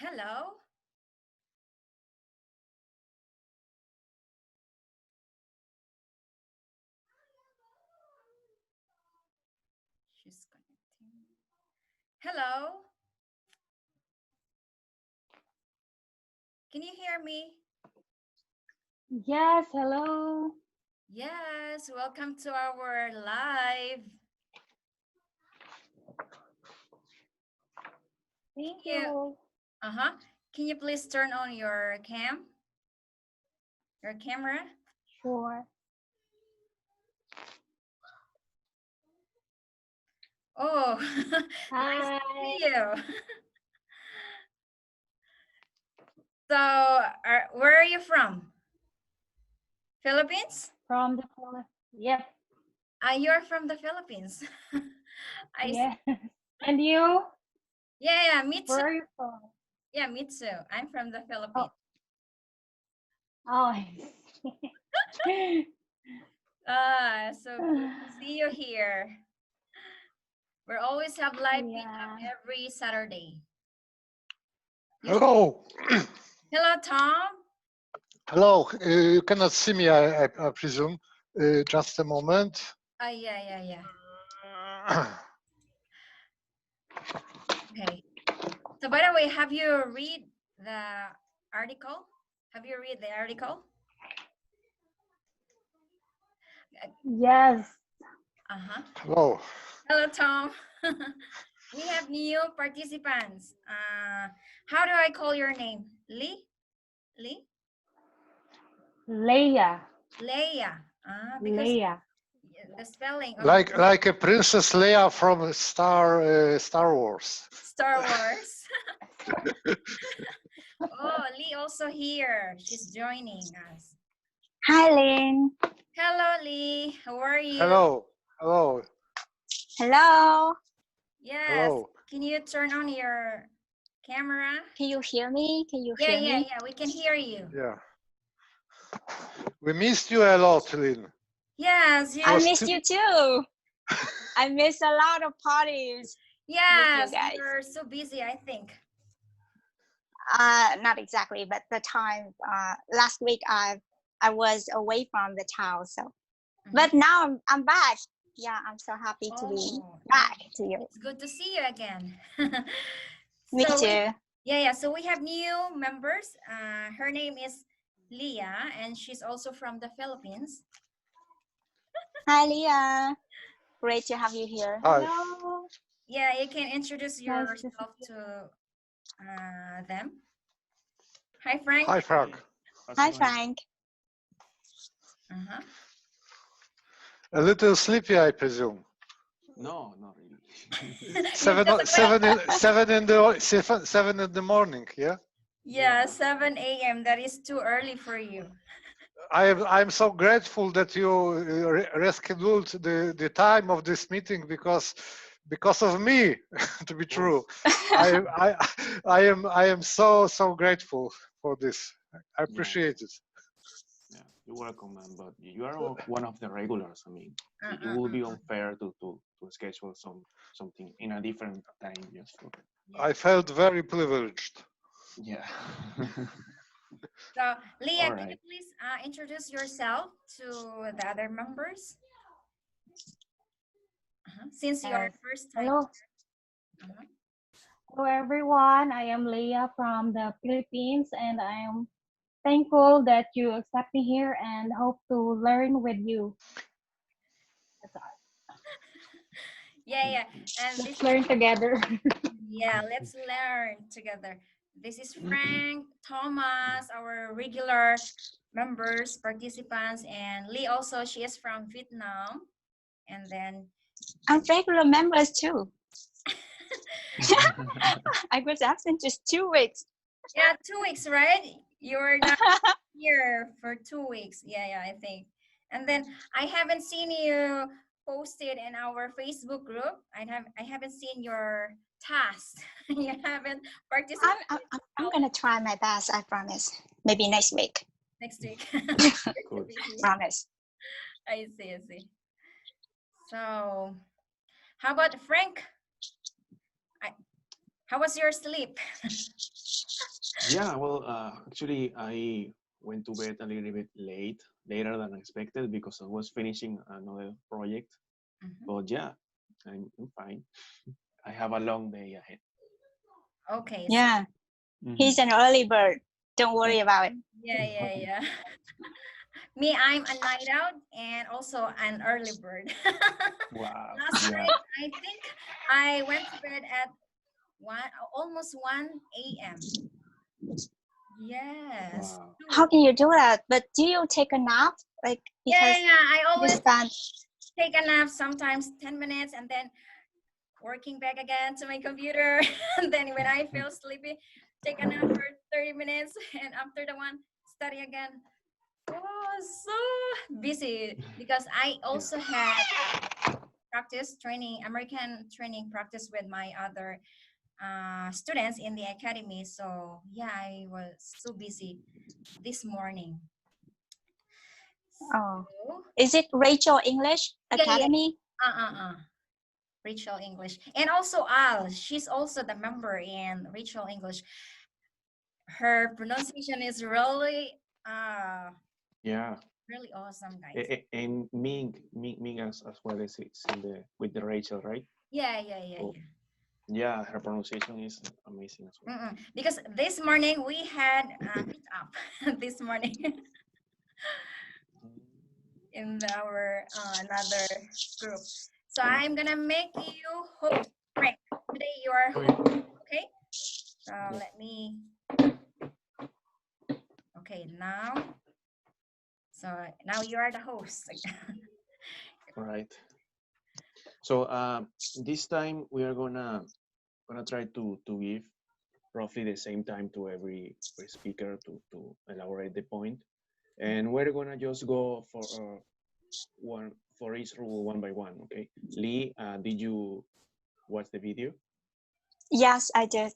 Hello. She's connecting. Hello. Can you hear me? Yes, hello. Yes, welcome to our live. Thank you. Can you please turn on your camera? Sure. Oh, nice to Hi. see you. So, where are you from? Philippines? From the Philippines. Yep. You're from the Philippines. I see. Yes. And you? Yeah, me too. Where are you from? Yeah, me too. I'm from the Philippines. Oh, I see. So good to see you here. We always have live pickup Yeah. every Saturday. Hello. Hello, Tom. Hello. You cannot see me, I presume. Just a moment. Yeah. Okay. So, by the way, have you read the article? Have you read the article? Yes. Hello. Hello, Tom. We have new participants. How do I call your name? Lee? Leia. Leia. Because Leia. the spelling of Like a Princess Leia from Star Wars. Star Wars. Oh, Lee also here. She's joining us. Hi, Lynn. Hello, Lee. How are you? Hello. Hello. Hello. Yes. Hello. Can you turn on your camera? Can you hear me? Can you hear me? Yeah. We can hear you. Yeah. We missed you a lot, Lynn. Yes. I missed you too. I missed a lot of parties. Yes. With you guys. You're so busy, I think. Not exactly, but the time last week I was away from the town, so. But now I'm back. Yeah, I'm so happy to be back to you. It's good to see you again. Me too. So we have new members. Her name is Leah, and she's also from the Philippines. Hi, Leah. Great to have you here. Hi. Hello. Yeah, you can introduce yourself Nice to them. Hi, Frank. Hi, Frank. Hi, Frank. A little sleepy, I presume. No, not really. Seven in the morning, yeah? Yeah, 7 a.m. That is too early for you. I'm so grateful that you rescheduled the time of this meeting because of me, to be true. I am so grateful for this. I appreciate it. Yeah, you're welcome, man. But you are one of the regulars. I mean, it will be unfair to schedule something in a different time just for. I felt very privileged. Yeah. So, Leah, All can you please introduce yourself to the other members? Since you're first time. Hello. Hello, everyone. I am Leia from the Philippines, and I am thankful that you accept me here and hope to learn with you. That's all. Yeah. And let's learn together. Yeah, let's learn together. This is Frank, Thomas, our regular members, participants, and Lee also, she is from Vietnam. And then I'm regular members too. I was absent just 2 weeks. Yeah, 2 weeks, right? You're not here for 2 weeks. Yeah, I think. And then I haven't seen you posted in our Facebook group. I haven't seen your task. You haven't participated. I'm gonna try my best. I promise. Maybe next week. Next week. Promise. I see. So, how about Frank? How was your sleep? Yeah, well, actually, I went to bed a little bit later than expected because I was finishing another project. Mhm. But yeah, I'm fine. I have a long day ahead. Okay, so Yeah, Mhm. he's an early bird. Don't worry about it. yeah. Me, I'm a night out and also an early bird. Wow. Last Yeah. night, I think I went to bed at almost 1 a.m. Yes. Wow. How can you do that? But do you take a nap? Like because Yeah. I this always time. take a nap, sometimes 10 minutes, and then working back again to my computer. And then when I feel sleepy, take a nap for 30 minutes, and after the one, study again. Oh, so busy because I Yeah. also had practice training, American training practice with my other students in the academy. So yeah, I was so busy this morning. Oh, So is it Rachel English yeah. Academy? Uh. Rachel English, and also Al. She's also the member in Rachel English. Her pronunciation is Yeah. really awesome, guys. And Ming as well as it's in the with the Rachel, right? Yeah. So yeah, her pronunciation is amazing as well. Because this morning we had a meet up this morning in our another group. So I'm gonna make you host, Frank. Today you are Okay. host, okay? So Yeah. let me. Okay, now. So now you are the host. All right. So this time we are gonna try to give roughly the same time to every speaker to elaborate the point, and we're gonna just go for one for each rule one by one. Okay, Lee, did you watch the video? Yes, I did.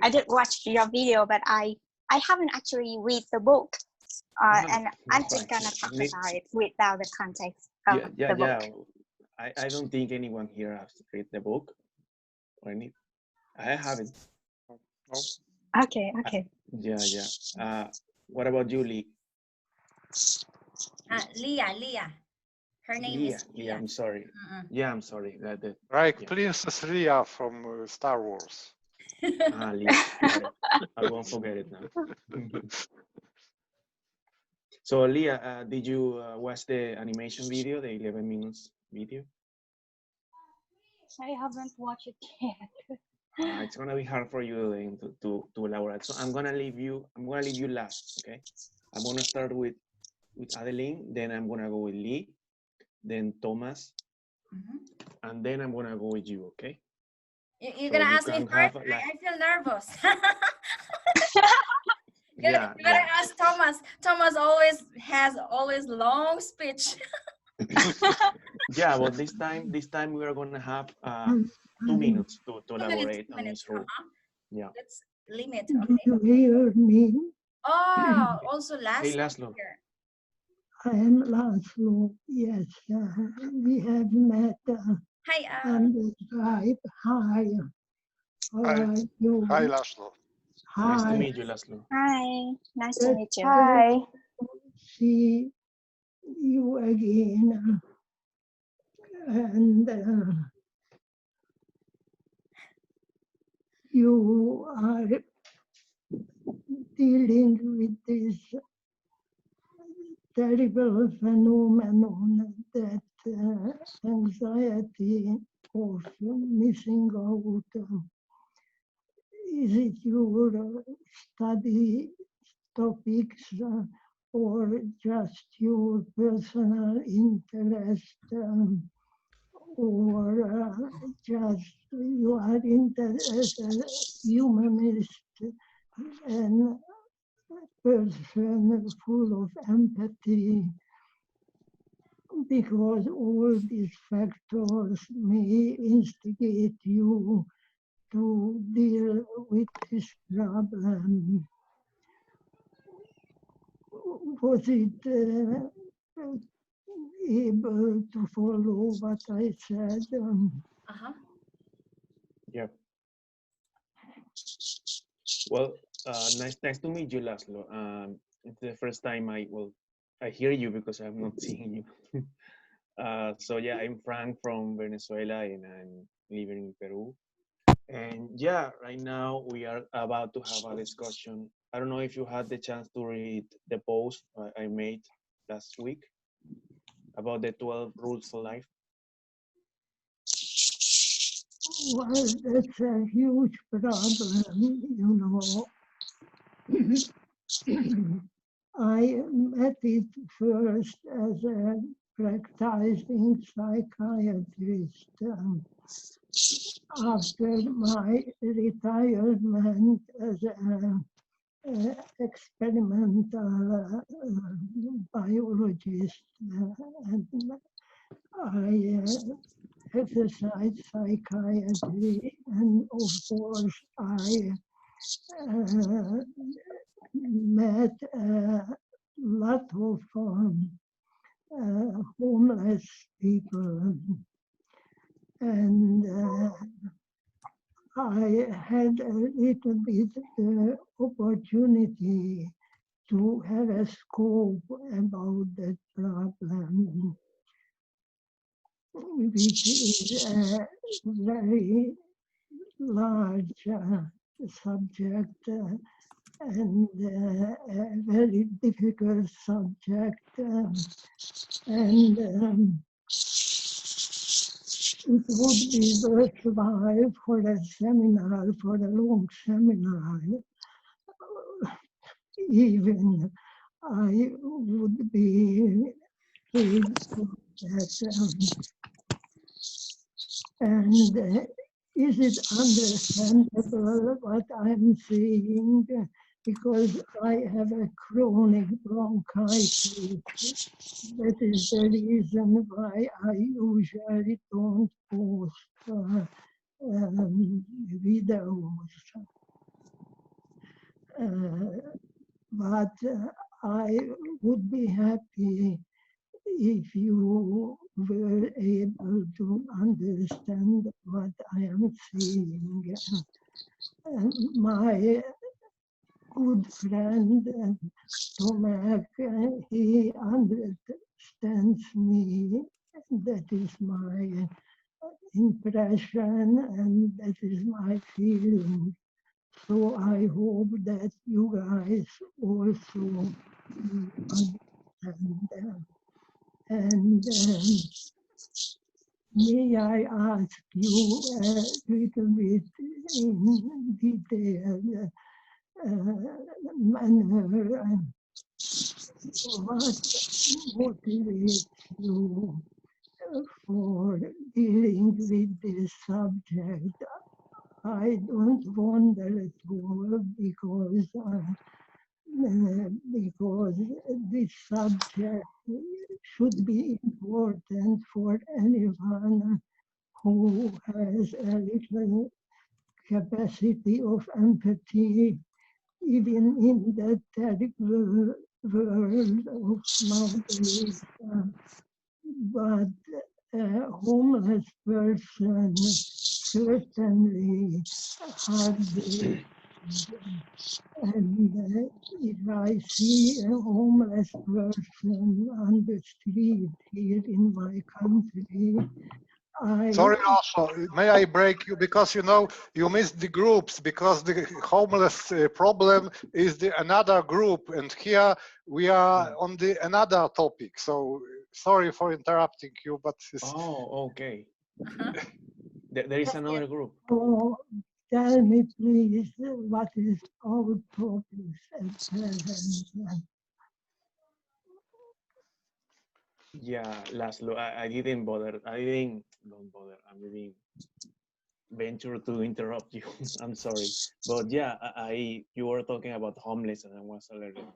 I Okay. did watch your video, but I haven't actually read the book. And I'm That's just fine. gonna talk about it without the context of the book. Yeah. I don't think anyone here has read the book or any. I haven't. No. Okay, Uh, okay. yeah. What about you, Lee? Leah. Her name is Leah. Leah. I'm sorry. Yeah, I'm sorry. That Like yeah. Princess Leia from Star Wars. Leah. Got it. I won't forget it now. So, Leah, did you watch the animation video, the 11 minutes video? I haven't watched it yet. It's gonna be hard for you then to elaborate. So I'm gonna leave you last. Okay. I'm gonna start with Adeline, then I'm gonna go with Lee, then Thomas, and then I'm gonna go with you. Okay. You're So gonna you ask me can first? have like I feel nervous. yeah. You gotta ask Thomas. Thomas always long speech. Yeah, but this time we are gonna have 2 minutes to 2 minutes, elaborate 2 on minutes. each rule. Yeah. Let's limit. Do Okay. you hear me? Oh, also Hey, last Laszlo. year. I am Laszlo. Yes, we have met Hi. on the Skype. Hi, how Hi, are you? hi, Laszlo. Nice to Hi, meet you, Laszlo. Hi, nice to good meet you. Hi. to see you again. And you are dealing with this terrible phenomenon that anxiety of missing out. Is it your study topics or just your personal interest or just you are as a humanist and person full of empathy because all these factors may instigate you to deal with this problem. Was it able to follow what I said? Uh-huh. Yeah. Well, nice to meet you, Laszlo. It's the first time I hear you because I'm not seeing you. So yeah, I'm Frank from Venezuela and I'm living in Peru. And yeah, right now we are about to have a discussion. I don't know if you had the chance to read the post I made last week about the 12 rules for life. Well, that's a huge problem, you know. I met it first as a practicing psychiatrist. After my retirement as an experimental biologist, and I exercise psychiatry, and of course I met a lot of homeless people, and I had a little bit the opportunity to have a scope about that problem, which is a very large subject and a very difficult subject. And it would be worthwhile for a seminar, for a long seminar. Even I would be paid for that. And is it understandable what I'm saying? Because I have a chronic bronchitis. That is the reason why I usually don't post videos. But I would be happy if you were able to understand what I am saying. My good friend Tomek, he understands me. That is my impression and that is my feeling. So I hope that you guys also understand. And may I ask you a little bit in detail manner what motivates you for dealing with this subject? I don't wonder at all because this subject should be important for anyone who has a little capacity of empathy, even in the terrible world of nowadays. But a homeless person certainly hardly. And if I see a homeless person on the street here in my country, Sorry, also, may I break you because you missed the groups because the homeless problem is the another group, and here we are on the another topic. So sorry for interrupting you, but Oh, okay. There is another group. Oh, tell me please what is our topic at present. Yeah, Laszlo, I didn't bother. Don't bother. I didn't venture to interrupt you. I'm sorry. But yeah, you were talking about homeless and I was a little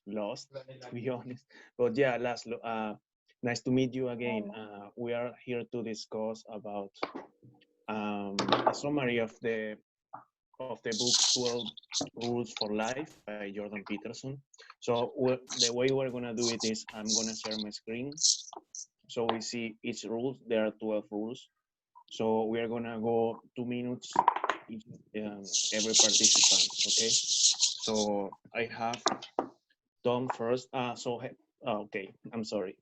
lost, to be honest. But yeah, Laszlo, nice to meet you again. We are here to discuss about a summary of the book 12 Rules for Life by Jordan Peterson. So the way we're going to do it is I'm going to share my screen. So we see each rule. There are 12 rules. So we are going to go 2 minutes each, every participant. Okay. So I have Tom first. Okay. I'm sorry.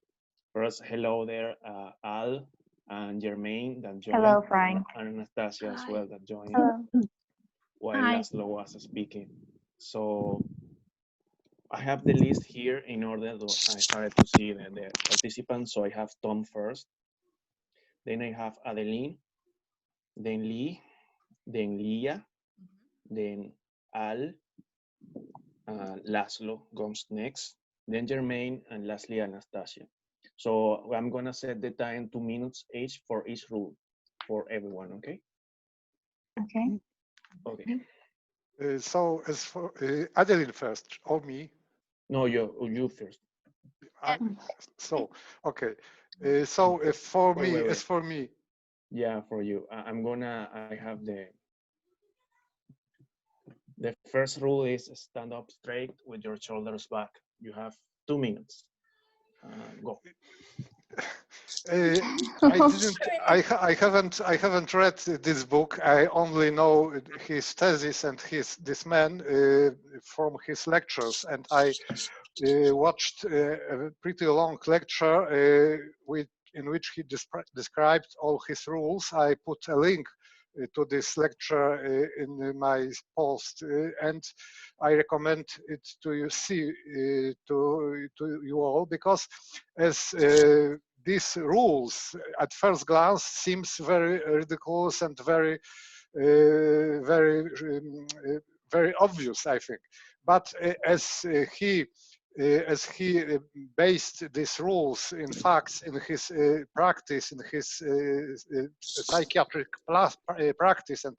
First, hello there, Al and Jermaine that joined, Hello, Frank. and Anastasia as well that joined Hello. while Hi. Laszlo was speaking. So I have the list here in order to, I started to see the participants. So I have Tom first, then I have Adeline, then Lee, then Leah, then Al, Laszlo comes next, then Jermaine, and lastly Anastasia. So I'm gonna set the time 2 minutes each for each rule for everyone, okay? Okay. Okay. So as for Adeline first, or me? No, you first. I, so okay. So for Wait, me, wait, as wait. for me, Yeah, for you. I have the first rule is stand up straight with your shoulders back. You have 2 minutes. Go. Uh, I didn't. I haven't read this book. I only know his thesis and his this man from his lectures, and I watched a pretty long lecture in which he described all his rules. I put a link to this lecture in my post, and I recommend it to you see to you all, because as these rules at first glance seems very ridiculous and very obvious, I think. But as he based these rules in facts in his practice, in his psychiatric practice, and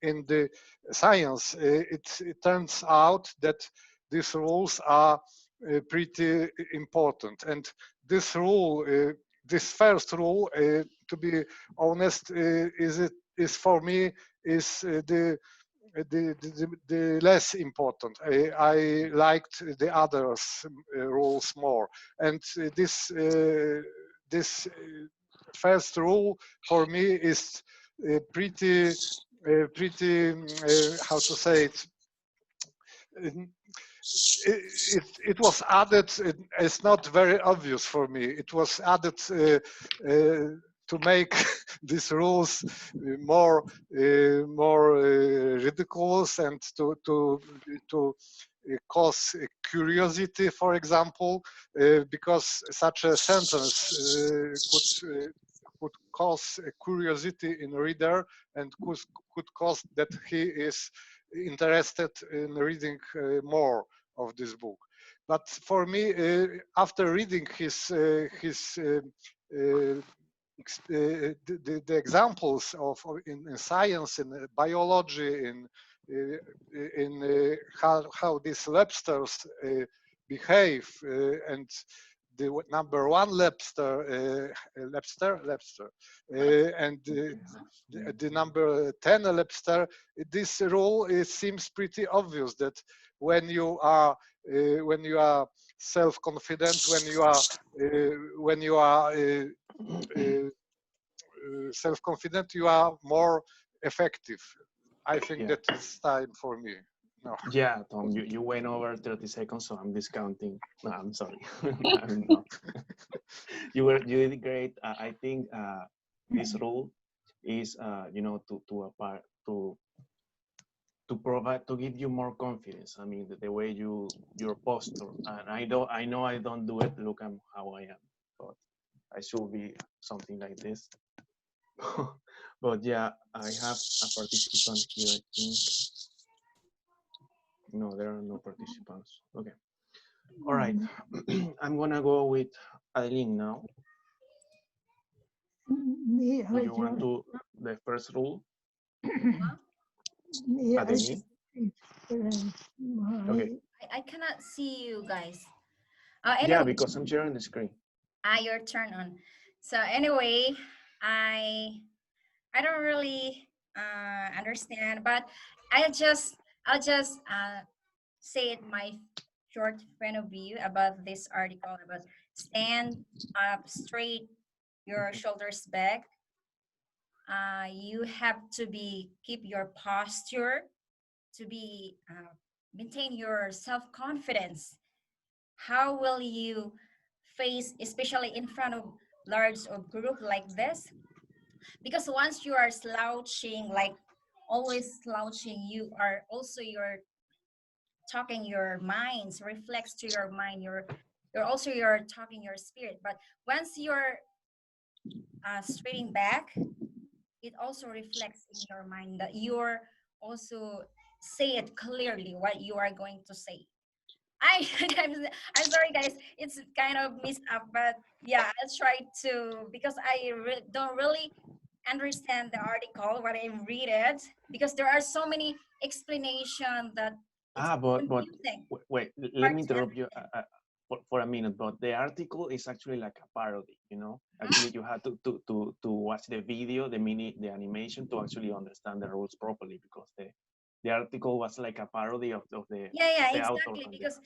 in the science, it turns out that these rules are pretty important. And this rule, this first rule, to be honest, is for me is the less important. I liked the others rules more, and this first rule for me is pretty how to say it. It was added. It's not very obvious for me. It was added to make these rules more ridiculous, and to cause curiosity, for example, because such a sentence could cause curiosity in reader, and could cause that he is interested in reading more of this book. But for me, after reading the examples in science, in biology, in how these lobsters behave, and the number one lobster, and the number 10 lobster, this rule, it seems pretty obvious that when you are self-confident, when you are self-confident, you are more effective. I think Yeah. that it's time for me. No. Yeah, Tom, you went over 30 seconds, so I'm discounting. No, I'm sorry. I'm not. You did great. I think this rule is to provide, to give you more confidence. I mean, the way your posture, and I know I don't do it. Look at how I am, but I should be something like this. But yeah, I have a participant here, I think. No, there are no participants. Okay. All right. I'm gonna go with Adeline now. May Do I you want just, to the first rule, may I Adeline? just express my Okay. I cannot see you guys. Yeah, Anyway, because I'm sharing the screen. your turn on. So anyway, I I don't really understand, but I'll just I'll just say it my short point of view about this article about stand up straight, your shoulders back. you have to keep your posture, to be maintain your self-confidence. How will you face, especially in front of large or group like this? Because once you are slouching, like always slouching, you are also your talking, your minds reflects to your mind, you're also you're talking your spirit. But once you're straighting back, it also reflects in your mind that you're also say it clearly what you are going to say. I I'm sorry guys, it's kind of messed up, but yeah, I'll try to, because I don't really understand the article what I read it, because there are so many explanation that it's But confusing, wait, let hard me to interrupt you understand. for a minute. But the article is actually like a parody, you know. Actually, you have to watch the video, the animation to actually understand the rules properly, because the article was like a parody of Yeah, the author. exactly, because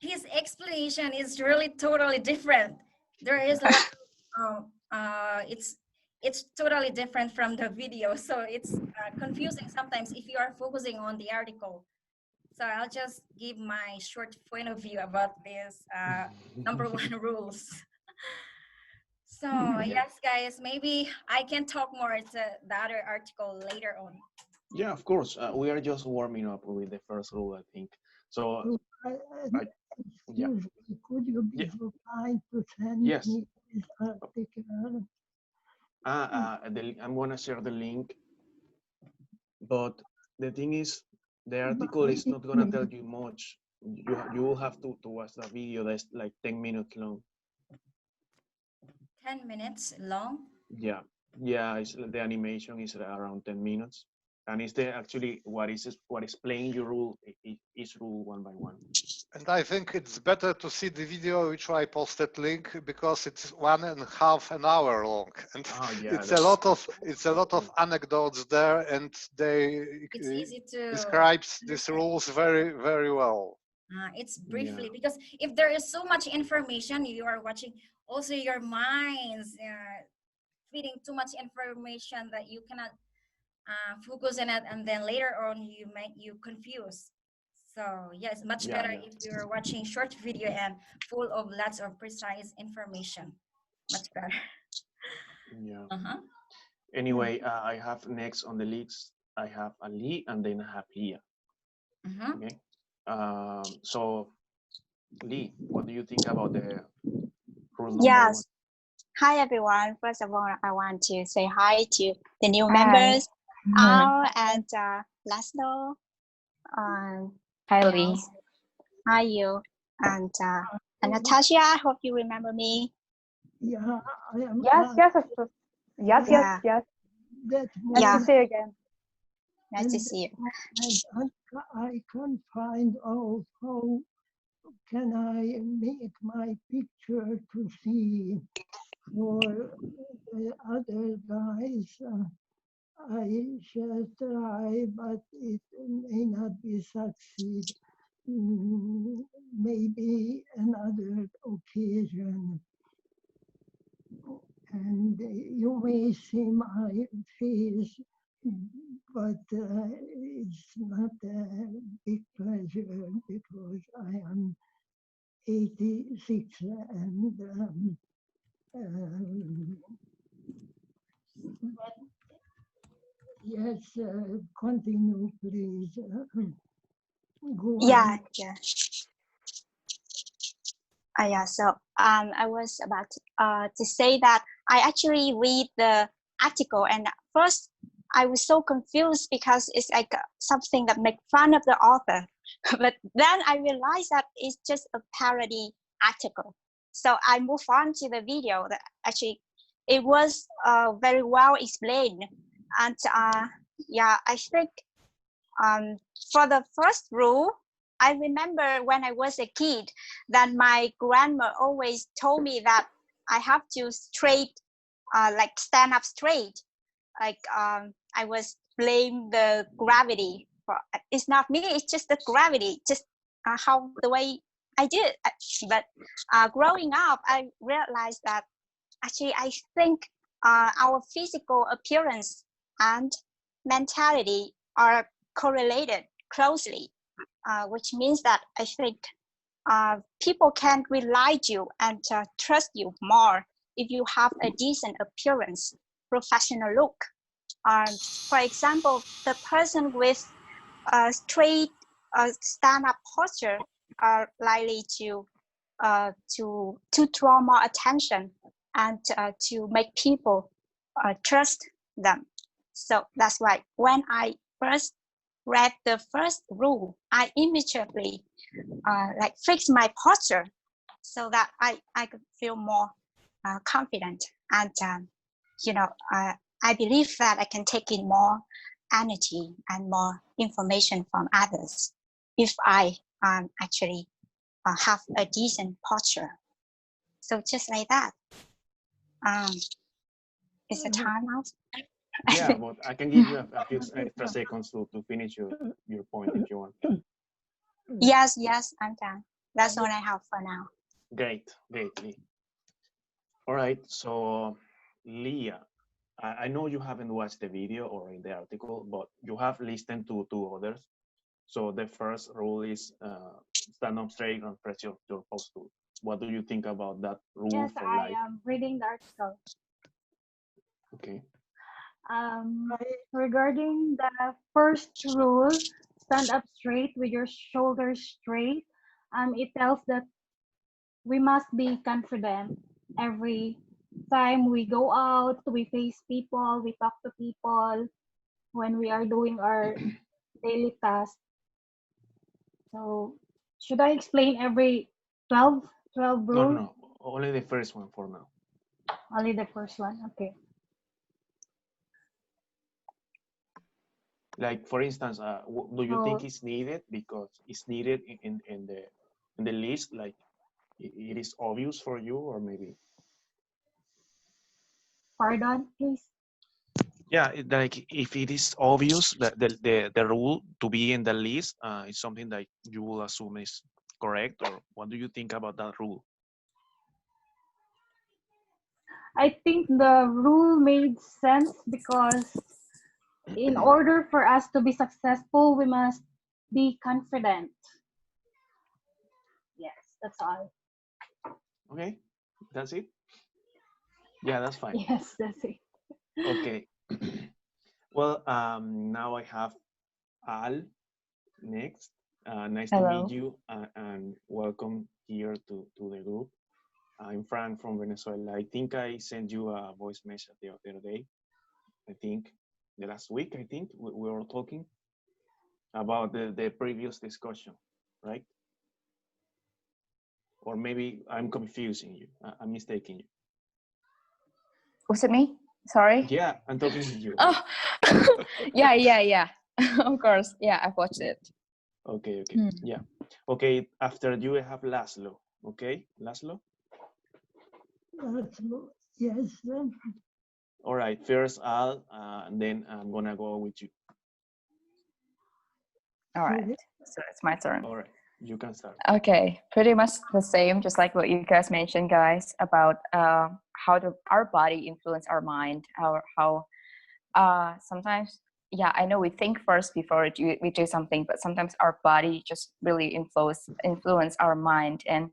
his explanation is really totally different. There is a lot of it's totally different from the video, so it's confusing sometimes if you are focusing on the article. So I'll just give my short point of view about this number one rules. So Yeah. yes, guys, maybe I can talk more to the other article later on. Yeah, of course. We are just warming up with the first rule, I think. So, I, yeah, Excuse me, could you be yeah, so kind to send yes. me this article? I'm gonna share the link, but the thing is, the article By is not gonna tell email. you much. You will have to watch the video that's like 10 minutes long. 10 minutes long. Yeah, yeah. The animation is around 10 minutes, and it's the actually what explain your rule each rule one by one. And I think it's better to see the video which I posted link, because it's 1.5 an hour long, and Oh yeah, it's that's a lot of anecdotes there, and they It's easy to describes these understand. rules very, very well. It's yeah, briefly, because if there is so much information you are watching, also your minds feeding too much information that you cannot focus on it, and then later on you make you confused. So yes, much yeah, better yeah, if you're watching short video and full of lots of precise information. Much better. yeah. Uh-huh. Anyway, I have next on the list. I have Ali, and then I have Leah. Uh-huh. Okay. So Lee, what do you think about the rule number one? Yes. Hi, everyone. First of all, I want to say hi to the new Hi. members, Al and Laszlo. Hi, Who Lee. else? Hi, you. And Natasha, I hope you remember me. Yeah, I am. Yes, yes, of course. Yes, yes, Yeah. yes. That Nice Yeah. to see you again. Nice to and, see you. and I can't find out how can I make my picture to see for the other guys. I shall try, but it may not be succeed. Maybe another occasion. And you may see my face, but it's not a big pleasure because I am 86 and but yes, continue please. Go Yeah, on. yeah. Yeah, so I was about to say that I actually read the article, and at first I was so confused because it's like something that make fun of the author. But then I realized that it's just a parody article. So I move on to the video. That actually it was very well explained, and yeah, I think for the first rule, I remember when I was a kid that my grandma always told me that I have to like stand up straight. Like I was blame the gravity for it's not me, it's just the gravity, just how the way I did. But growing up, I realized that actually I think our physical appearance and mentality are correlated closely, which means that I think people can rely on you and trust you more if you have a decent appearance, professional look. For example, the person with a straight stand-up posture are likely to draw more attention and to make people trust them. So that's why when I first read the first rule, I immediately like fix my posture so that I could feel more confident and I believe that I can take in more energy and more information from others if I actually have a decent posture. So just like that. Is the time out? Yeah, but I can give you a few extra seconds to finish your point if you want. Yes, I'm done. That's all I have for now. Great, Lee. All right, so Leah, I know you haven't watched the video or in the article, but you have listened to two others. So the first rule is stand up straight and press your posture. What do you think about that rule Yes, for I life? am reading the article. Okay. Regarding the first rule, stand up straight with your shoulders straight. It tells that we must be confident every time we go out, we face people, we talk to people when we are doing our daily tasks. So, should I explain every 12 rules? No. Only the first one for now. Only the first one. Okay. Like for instance, do you think it's needed because it's needed in the list? Like it is obvious for you, or maybe? Pardon, please. Yeah, like if it is obvious that the rule to be in the list is something that you will assume is correct, or what do you think about that rule? I think the rule made sense because in order for us to be successful, we must be confident. Yes, that's all. Okay, that's it. Yeah, that's fine. Yes, that's it. Okay. Well, now I have Al next. Nice to meet you and welcome here to the group. I'm Frank from Venezuela. I think I sent you a voice message the other day. I think the last week, I think we were talking about the previous discussion, right? Or maybe I'm confusing you. I'm mistaking you. Was it me? Sorry. Yeah, I'm talking to you. Oh, yeah. Of course. Yeah, I've watched it. Okay. Yeah. Okay, after you I have Laszlo. Okay, Laszlo? Yes. All right, first Al, and then I'm gonna go with you. All right, so it's my turn. All right, you can start. Okay, pretty much the same, just like what you guys mentioned, guys, about how our body influence our mind, how sometimes, yeah, I know we think first before we do something, but sometimes our body just really influence our mind. And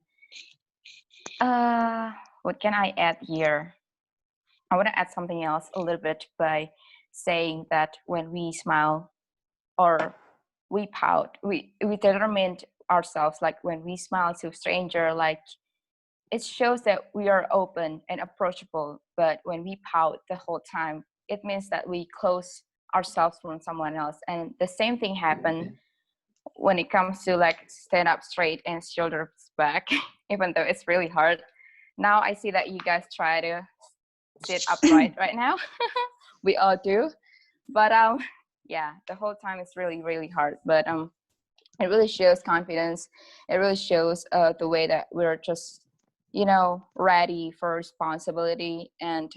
what can I add here? I want to add something else a little bit by saying that when we smile or we pout, we determine ourselves, like when we smile to a stranger, like it shows that we are open and approachable. But when we pout the whole time, it means that we close ourselves from someone else. And the same thing happened when it comes to like stand up straight and shoulders back, even though it's really hard. Now I see that you guys try to sit upright right now. We all do, but yeah, the whole time it's really hard. But it really shows confidence. It really shows the way that we're just, ready for responsibility. And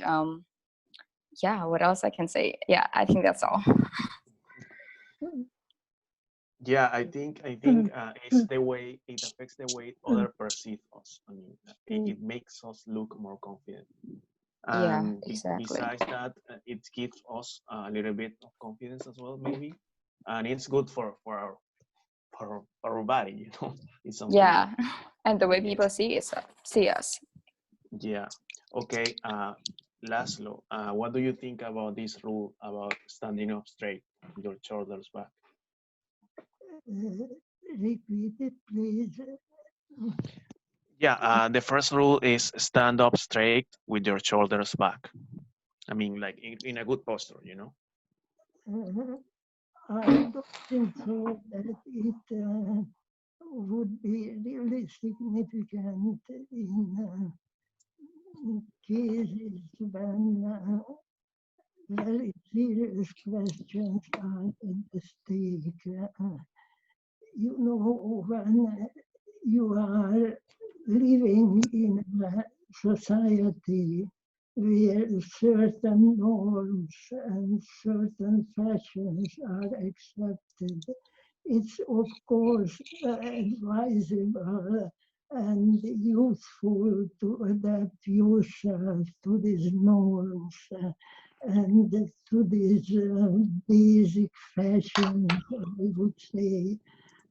yeah, what else I can say? Yeah, I think that's all. Yeah, I think it's the way it affects the way other perceive us. I mean, it makes us look more confident. Yeah, And exactly. besides that, it gives us a little bit of confidence as well, maybe, and it's good for our body, you know. It's something. Yeah, and the way Yes. people see us. Yeah. Okay. Laszlo, what do you think about this rule about standing up straight with your shoulders back? Repeat it, please. Yeah. The first rule is stand up straight with your shoulders back. I mean, like in a good posture, you know. I don't think so that it would be really significant in cases when very serious questions are at the stake. You know, when you are living in a society where certain norms and certain fashions are accepted, it's of course advisable and useful to adapt yourself to these norms and to these basic fashions, I would say.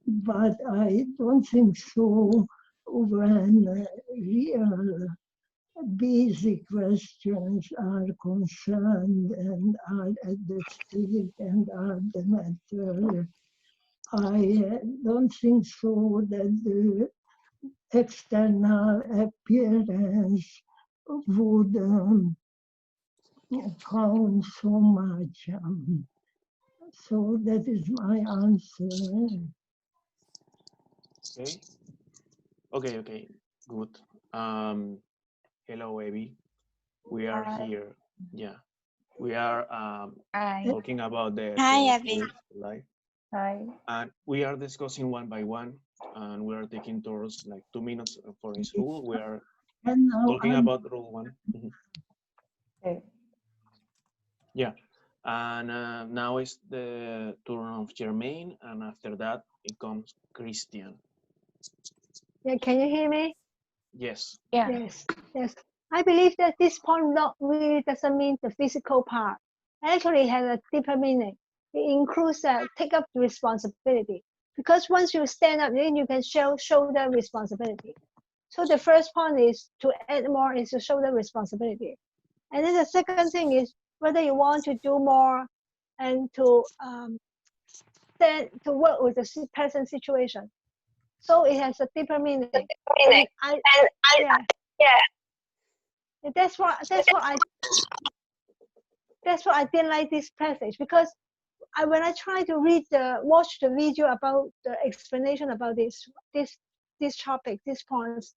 But I don't think so when real basic questions are concerned and are at the stake and are the matter. I don't think so that the external appearance would count so much. So that is my answer. Okay. Okay. Good. Hello, Evie. We are here. Yeah. We are Hi. talking about the Hi, Abby. rules of life. Hi. And we are discussing one by one, and we are taking turns like 2 minutes for each rule. We are And now talking about rule one. Okay. Yeah. And now is the turn of Jermaine, and after that, it comes Christian. Yeah, can you hear me? Yes. Yeah. Yes. I believe that this point not really doesn't mean the physical part. Actually, it has a deeper meaning. It includes take up the responsibility. Because once you stand up, then you can shoulder responsibility. So the first point is to add more is to shoulder responsibility. And then the second thing is whether you want to do more and to to work with the present situation. So it has a deeper meaning. And yeah. That's what I didn't like this passage, because when I try to watch the video about the explanation about this topic, these points,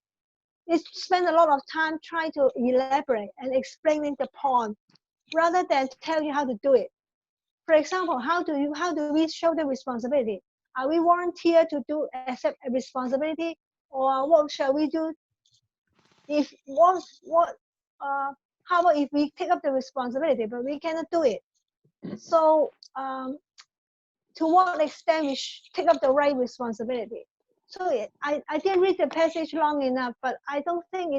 it spend a lot of time trying to elaborate and explaining the point rather than tell you how to do it. For example, how do we show the responsibility? Are we volunteer to accept a responsibility, or what shall we do if how about if we take up the responsibility but we cannot do it? So to what extent we take up the right responsibility? So I didn't read the passage long enough, but I don't think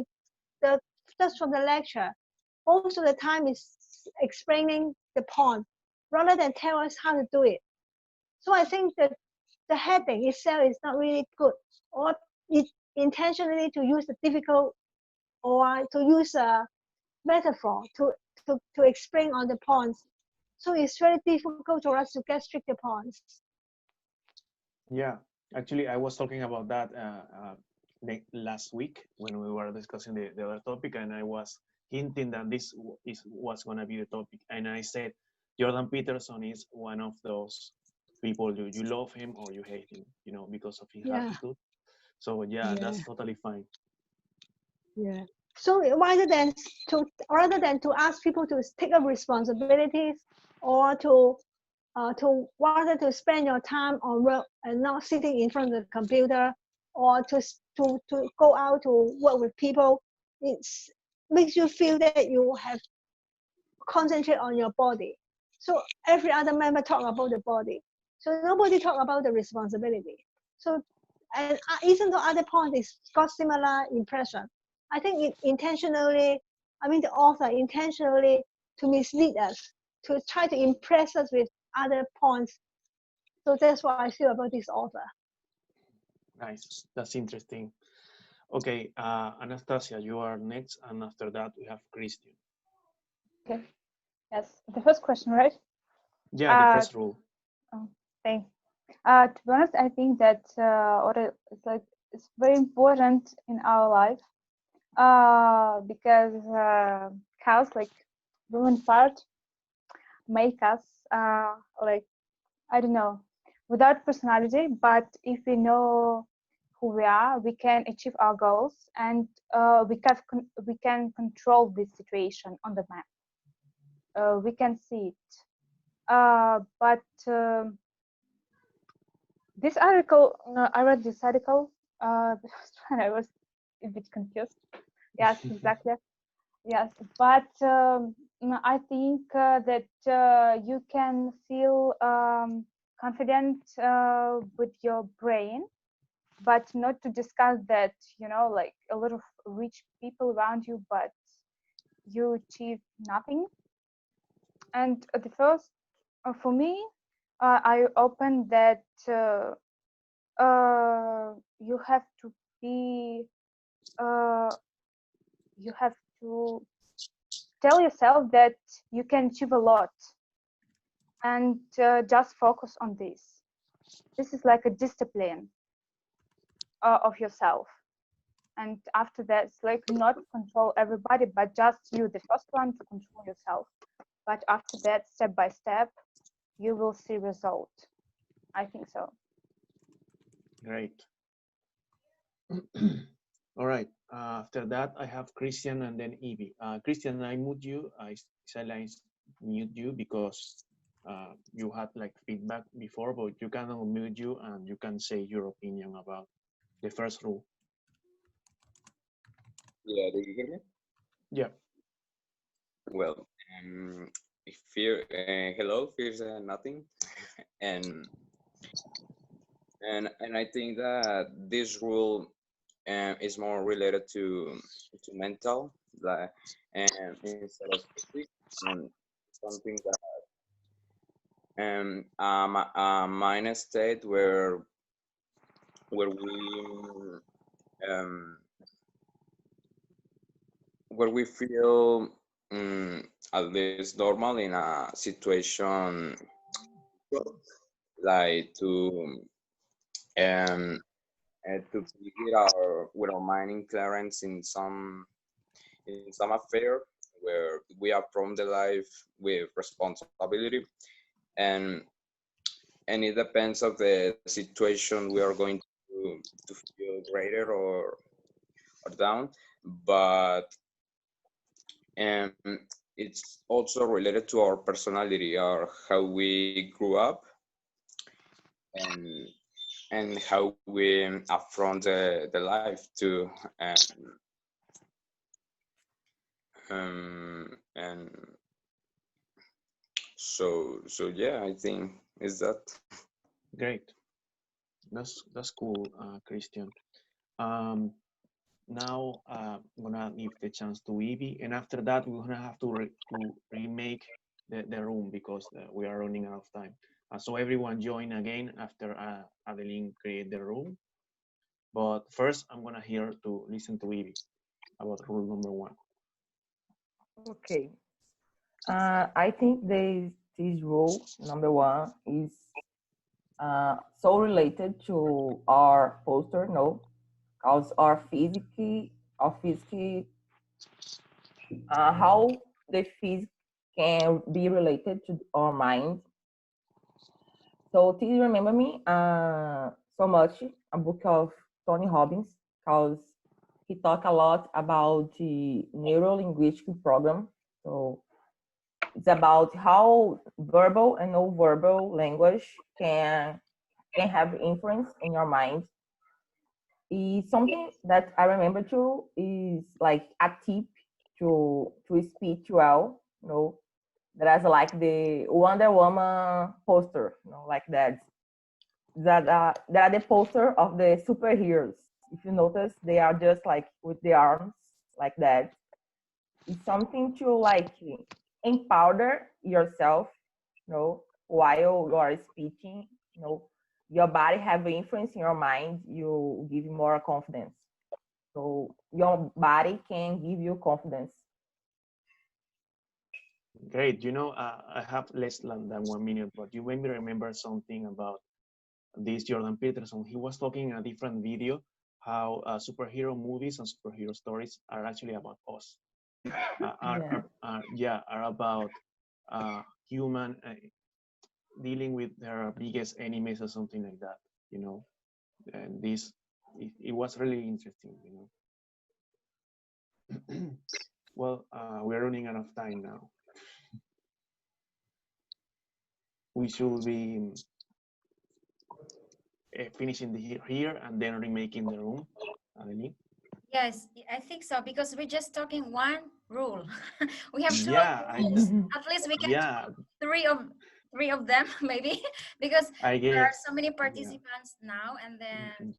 it's just from the lecture. Most of the time is explaining the point rather than tell us how to do it. So I think that the heading itself is not really good, or it intentionally to use the difficult, or to use a metaphor to explain on the points. So it's very difficult for us to get straight the points. Yeah. Actually, I was talking about that last week when we were discussing the other topic, and I was hinting that this was going to be the topic. And I said, Jordan Peterson is one of those people you love him or you hate him, you know, because of his attitude. So yeah, that's totally fine. Yeah. So rather than to ask people to take up responsibilities, or to rather to spend your time on work and not sitting in front of the computer, or to go out to work with people, it makes you feel that you have concentrate on your body. So every other member talk about the body. So nobody talk about the responsibility. So, and even though other parties got similar impression, I think it intentionally I mean, the author intentionally to mislead us, to try to impress us with other points. So that's what I feel about this author. Nice. That's interesting. Okay, Anastasia, you are next, and after that we have Christian. Okay. Yes. The first question, right? Yeah, the first rule. Oh, thanks. To be honest, I think that it's very important in our life because cows, like women part, make us like, I don't know, without personality, but if we know who we are, we can achieve our goals, and we can control this situation on the map. We can see it. But this article, no, I read this article and I was a bit confused. Yes, exactly. Yes, but I think that you can feel confident with your brain, but not to discuss that, like a lot of rich people around you, but you achieve nothing. And the first, for me, I opened that you have to be, you have to tell yourself that you can achieve a lot, and just focus on this. This is like a discipline of yourself. And after that, it's like not control everybody, but just you, the first one, to control yourself. But after that, step by step, you will see result. I think so. Great. All right. After that, I have Christian and then Evie. Christian, I mute you. I silence mute you because you had like feedback before, but you can unmute you and you can say your opinion about the first rule. Yeah, do you hear me? Yeah. Well, hello, fears nothing, and and I think that this rule is more related to mental, like, and instead of physics, and something that a mind state where um we feel at least normal in a situation, like um to be with our mind in clearance in some affair where we approach the life with responsibility, and it depends of the situation we are going to feel greater or down, but um, it's also related to our personality or how we grew up, and how we affront the life too, and so yeah, I think is that. Great. That's cool, Christian. Now I'm gonna give the chance to Evie, and after that we're gonna have to remake the room because we are running out of time. So everyone join again after Adeline create the room. But first, I'm gonna hear to listen to Evie about rule number 1. Okay. I think this rule number 1 is so related to our poster, no, because our physically, how the physics can be related to our mind. So do you remember me so much a book of Tony Robbins, because he talked a lot about the neuro-linguistic program. So it's about how verbal and non-verbal language can have influence in your mind. Is something that I remember too is like a tip to speak well, you know, that's like the Wonder Woman poster, you know, like that. That are the poster of the superheroes. If you notice, they are just like with the arms like that. It's something to like empower yourself, while you are speaking. Your body have influence in your mind. You give more confidence. So your body can give you confidence. Great. I have less than 1 minute, but you made me remember something about this Jordan Peterson. He was talking in a different video how superhero movies and superhero stories are actually about us. Are about human dealing with their biggest enemies or something like that. And it was really interesting. Well, we're running out of time now. We should be finishing here and then remaking the room. Adeline? Yes, I think so, because we're just talking one rule. We have 12 Yeah, rules. At least we can yeah, talk three of them maybe, because I there are guess. so many Yeah. participants now, and then